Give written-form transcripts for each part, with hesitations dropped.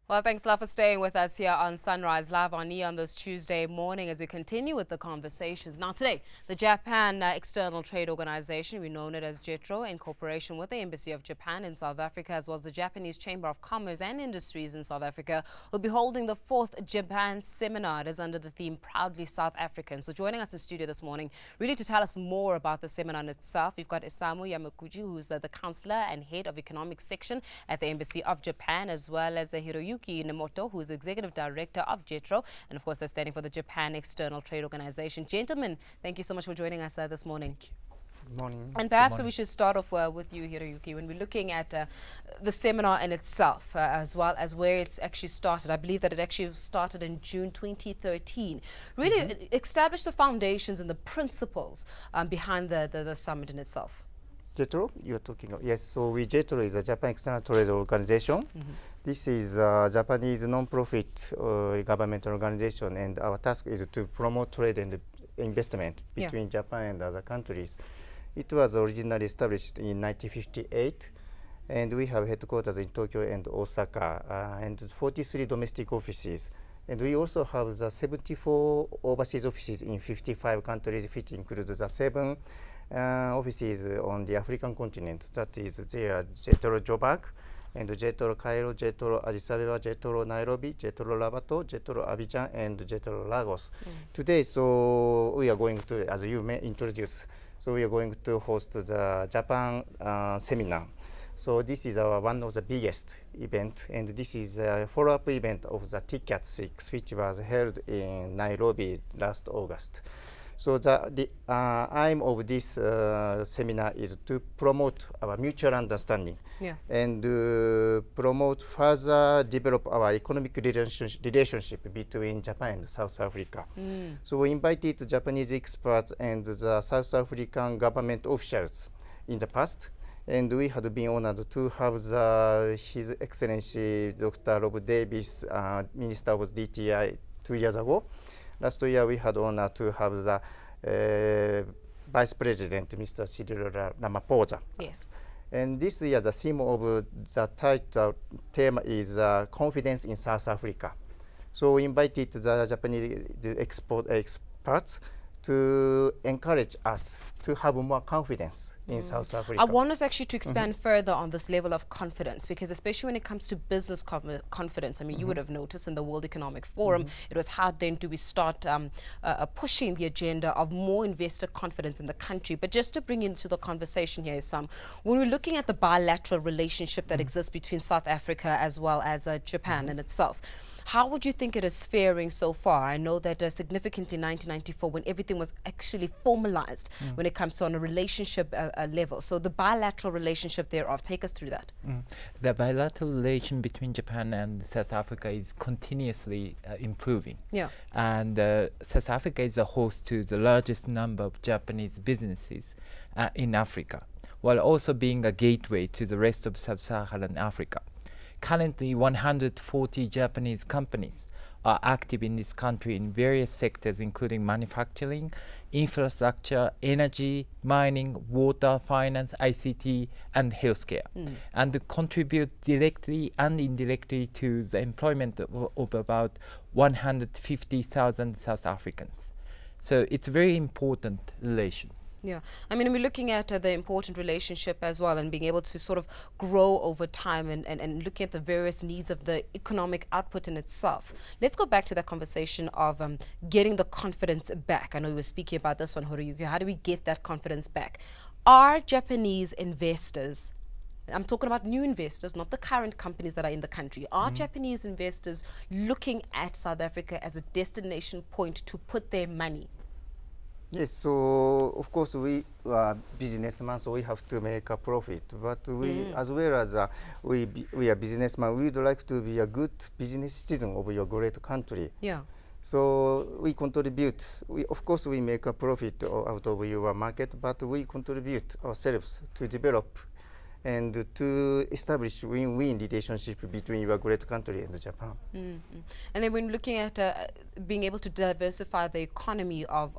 Well, thanks a lot for staying with us here on Sunrise Live on E on this Tuesday morning as we continue with the conversations. Now today, the Japan External Trade Organization, we know it as JETRO, in cooperation with the Embassy of Japan in South Africa, as well as the Japanese Chamber of Commerce and Industries in South Africa, will be holding the 4th Japan Seminar. It is under the theme Proudly South African. So joining us in studio this morning, really to tell us more about the seminar in itself, we've got Isamu Yamaguchi, who's the Councillor and Head of Economic Section at the Embassy of Japan, as well as Hiroyuki Nemoto, who is Executive Director of JETRO, and of course they're standing for the Japan External Trade Organization. Gentlemen, thank you so much for joining us this morning. Good morning. And perhaps we should start off with you, Hiroyuki, when we're looking at the seminar in itself, as well as where it's actually started. I believe that it actually started in June 2013. Really established the foundations and the principles behind the summit in itself. JETRO, you're talking about? Yes, so JETRO is a Japan External Trade Organization. This is a Japanese non-profit government organization, and our task is to promote trade and investment between Japan and other countries. It was originally established in 1958, and we have headquarters in Tokyo and Osaka, and 43 domestic offices. And we also have the 74 overseas offices in 55 countries, which includes the 7 offices on the African continent. That is there, JETRO Joburg, and JETRO Cairo, JETRO Addis Ababa, JETRO Nairobi, JETRO Rabato, JETRO Abidjan, and JETRO Lagos. Today, so we are going to, as you may introduce, so we are going to host the Japan seminar. So this is one of the biggest event, and this is a follow-up event of the TICAT 6, which was held in Nairobi last August. So the aim of this seminar is to promote our mutual understanding and promote further develop our economic relationship between Japan and South Africa. So we invited Japanese experts and the South African government officials in the past. And we had been honored to have His Excellency Dr. Rob Davis, Minister of DTI, 2 years ago. Last year, we had honor to have the Vice President, Mr. Cyril Ramaphosa. Yes. And this year, the theme of the title theme is confidence in South Africa. So we invited the Japanese experts to encourage us to have more confidence in South Africa. I want us actually to expand further on this level of confidence, because especially when it comes to business confidence, I mean, you would have noticed in the World Economic Forum, it was how then do we start pushing the agenda of more investor confidence in the country. But just to bring into the conversation here, Sam, when we're looking at the bilateral relationship that exists between South Africa as well as Japan in itself, how would you think it is faring so far? I know that significantly in 1994, when everything was actually formalized when it comes to on a relationship level. So the bilateral relationship thereof, take us through that. The bilateral relation between Japan and South Africa is continuously improving. Yeah. And South Africa is a host to the largest number of Japanese businesses in Africa, while also being a gateway to the rest of sub-Saharan Africa. Currently, 140 Japanese companies are active in this country in various sectors, including manufacturing, infrastructure, energy, mining, water, finance, ICT, and healthcare, and contribute directly and indirectly to the employment of about 150,000 South Africans. So it's very important relations. Yeah, I mean, we're looking at the important relationship as well, and being able to sort of grow over time and looking at the various needs of the economic output in itself. Let's go back to that conversation of getting the confidence back. I know we were speaking about this one, Hiroyuki. How do we get that confidence back? Are Japanese investors, I'm talking about new investors, not the current companies that are in the country, are Japanese investors looking at South Africa as a destination point to put their money? Yes, so of course we are businessmen, so we have to make a profit. But we, as well as we are businessmen, we would like to be a good business citizen of your great country. Yeah. So we contribute. Of course, we make a profit out of your market, but we contribute ourselves to develop and to establish win-win relationship between your great country and Japan. And then when looking at being able to diversify the economy of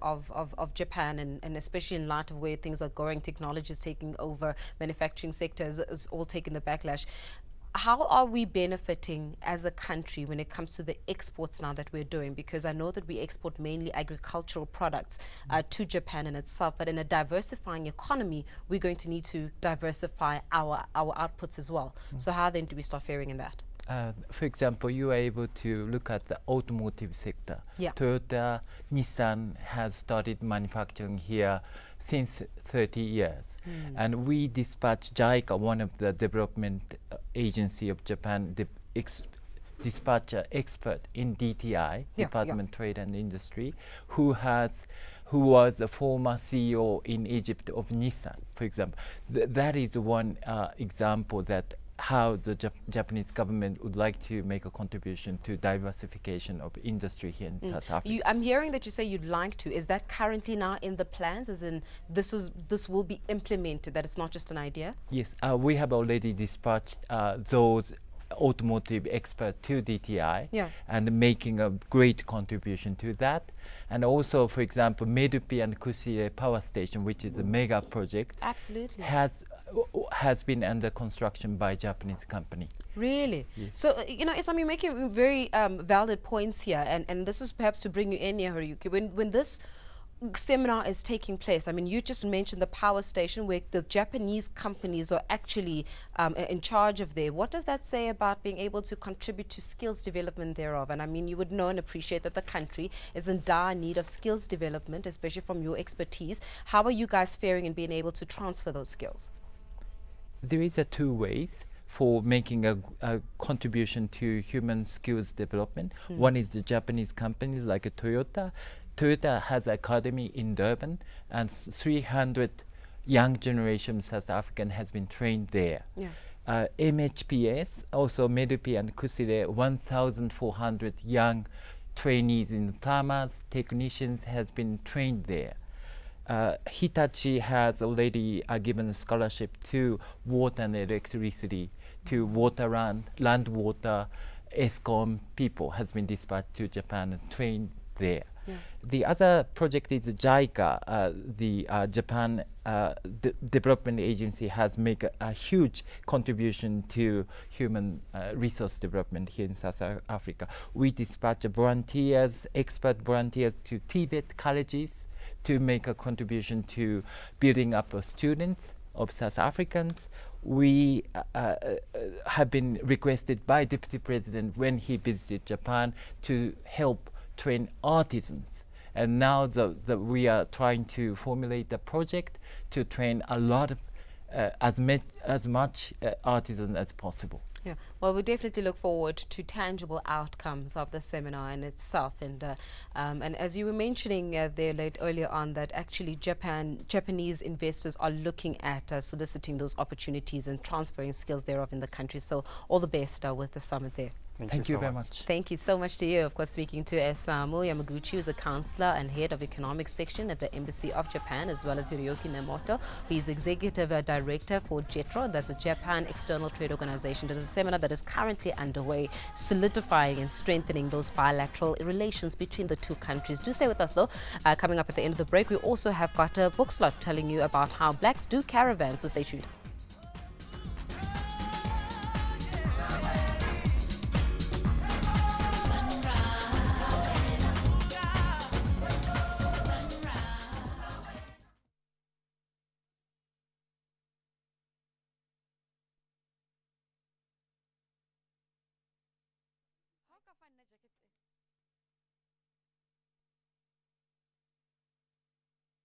Japan, and especially in light of where things are going, technology is taking over, manufacturing sectors is all taking the backlash. how are we benefiting as a country when it comes to the exports now that we're doing? Because I know that we export mainly agricultural products to Japan in itself, but in a diversifying economy, we're going to need to diversify our outputs as well. So how then do we start faring in that? For example, you are able to look at the automotive sector. Yeah. Toyota, Nissan has started manufacturing here since 30 years. And we dispatch JICA, one of the development agency of Japan, dispatch an expert in DTI, Department Trade and Industry, who was a former CEO in Egypt of Nissan, for example. That is one example that how the Japanese government would like to make a contribution to diversification of industry here in South Africa. I'm hearing that you say you'd like to. Is that currently now in the plans, as in this will be implemented, that it's not just an idea? Yes, we have already dispatched those automotive experts to DTI and making a great contribution to that. And also, for example, Medupi and Kusile Power Station, which is a mega project, absolutely has been under construction by Japanese company. Really? Yes. So, Isamu, you're making very valid points here, and this is perhaps to bring you in here, Hiroyuki. When this seminar is taking place, I mean, you just mentioned the power station where the Japanese companies are actually in charge of there. What does that say about being able to contribute to skills development thereof? And I mean, you would know and appreciate that the country is in dire need of skills development, especially from your expertise. How are you guys faring in being able to transfer those skills? There is two ways for making a contribution to human skills development. One is the Japanese companies like Toyota. Toyota has an academy in Durban, and 300 young generation South African has been trained there. MHPS, also Medupi and Kusile, 1,400 young trainees in plumbers, technicians has been trained there. Hitachi has already given a scholarship to water and electricity, to land water, ESCOM people has been dispatched to Japan and trained there. The other project is JICA, the Japan Development Agency has made a huge contribution to human resource development here in South Africa. We dispatch volunteers, expert volunteers to Tibet colleges to make a contribution to building up students of South Africans. We have been requested by Deputy President when he visited Japan to help train artisans. And now we are trying to formulate a project to train a lot of, as much artisans as possible. Yeah, well, we definitely look forward to tangible outcomes of the seminar in itself. And as you were mentioning earlier on, that actually Japanese investors are looking at soliciting those opportunities and transferring skills thereof in the country. So all the best with the summit there. Thank you very much. Thank you so much to you. Of course, speaking to Isamu Yamaguchi, who's a councillor and head of economics section at the Embassy of Japan, as well as Hiroyuki Nemoto, who is executive director for JETRO, that's the Japan External Trade Organization. There's a seminar that is currently underway, solidifying and strengthening those bilateral relations between the two countries. Do stay with us, though. Coming up at the end of the break, we also have got a book slot telling you about how blacks do caravans, so stay tuned. How can I find that jacket?